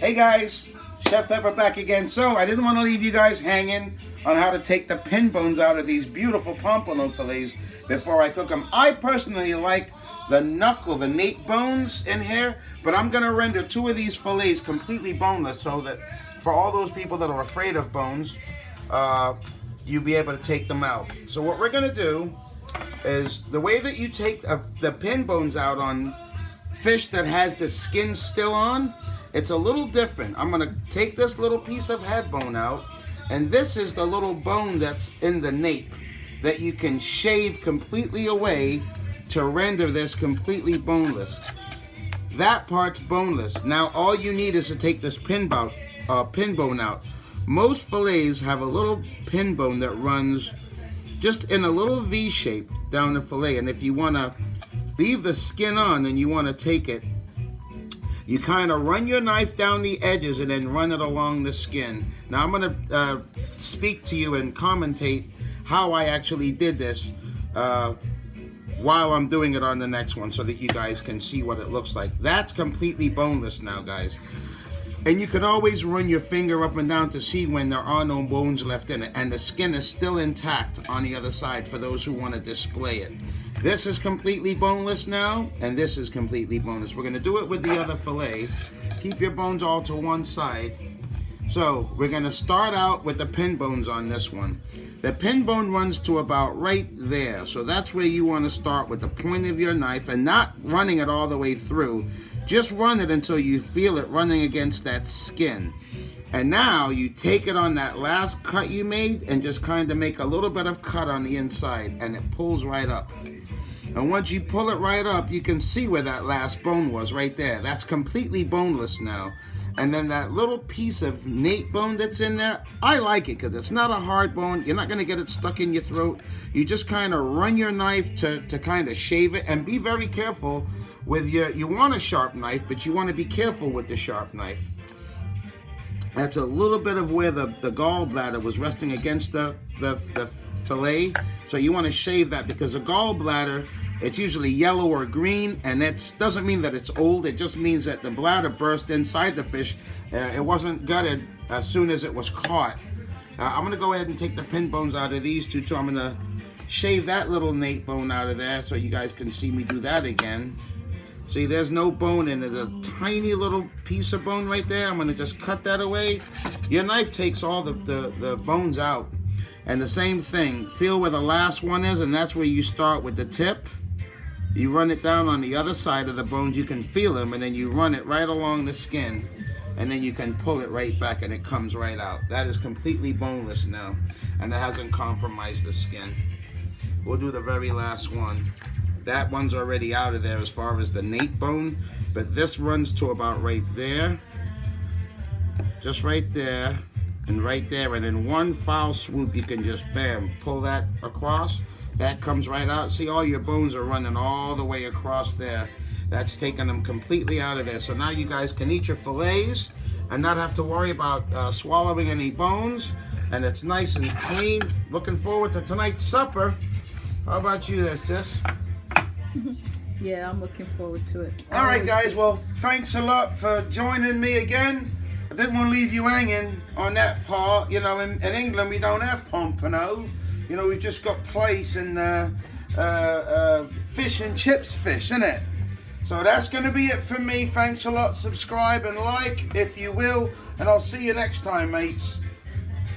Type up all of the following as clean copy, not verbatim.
Hey guys, Chef Pepper back again. So I didn't want to leave you guys hanging on how to take the pin bones out of these beautiful pompano fillets before I cook them. I personally like the knuckle, the nape bones in here, but I'm going to render 2 of these fillets completely boneless so that for all those people that are afraid of bones, you'll be able to take them out. So what we're going to do is the way that you take the pin bones out on fish that has the skin still on, it's a little different. I'm going to take this little piece of head bone out, and this is the little bone that's in the nape that you can shave completely away to render this completely boneless. That part's boneless. Now all you need is to take this pin bone out. Most fillets have a little pin bone that runs just in a little V shape down the fillet, and if you want to leave the skin on and you want to take it, you kind of run your knife down the edges and then run it along the skin. Now I'm going to speak to you and commentate how I actually did this while I'm doing it on the next one so that you guys can see what it looks like. That's completely boneless now, guys. And you can always run your finger up and down to see when there are no bones left in it, and the skin is still intact on the other side for those who want to display it. This is completely boneless now, and this is completely boneless. We're going to do it with the other fillet. Keep your bones all to one side. So we're going to start out with the pin bones on this one. The pin bone runs to about right there, so that's where you want to start with the point of your knife and not running it all the way through. Just run it until you feel it running against that skin. And now you take it on that last cut you made and just kind of make a little bit of cut on the inside, and it pulls right up. And once you pull it right up, you can see where that last bone was right there. That's completely boneless now. And then that little piece of nape bone that's in there, I like it because it's not a hard bone. You're not going to get it stuck in your throat. You just kind of run your knife to kind of shave it, and be very careful with you want a sharp knife, but you want to be careful with the sharp knife. That's a little bit of where the gallbladder was resting against the fillet. So you want to shave that, because the gallbladder, it's usually yellow or green, and that doesn't mean that it's old. It just means that the bladder burst inside the fish. It wasn't gutted as soon as it was caught. I'm going to go ahead and take the pin bones out of these two too. I'm going to shave that little nape bone out of there so you guys can see me do that again. See, there's no bone in it. There's a tiny little piece of bone right there. I'm going to just cut that away. Your knife takes all the bones out. And the same thing, feel where the last one is, and that's where you start with the tip. You run it down on the other side of the bones, you can feel them, and then you run it right along the skin, and then you can pull it right back and it comes right out. That is completely boneless now, and it hasn't compromised the skin. We'll do the very last one. That one's already out of there as far as the nape bone, but this runs to about right there, just right there, and right there, and in one foul swoop you can just bam, pull that across. That comes right out. See, all your bones are running all the way across there. That's taking them completely out of there. So now you guys can eat your fillets and not have to worry about swallowing any bones, and it's nice and clean. Looking forward to tonight's supper. How about you there, sis? Yeah, I'm looking forward to it. All right, guys. Well, thanks a lot for joining me again. I didn't want to leave you hanging on that part. You know, in England we don't have Pompano. You know, we've just got plaice and fish and chips fish, isn't it? So that's going to be it for me. Thanks a lot. Subscribe and like if you will. And I'll see you next time, mates.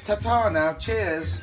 Ta-ta now. Cheers.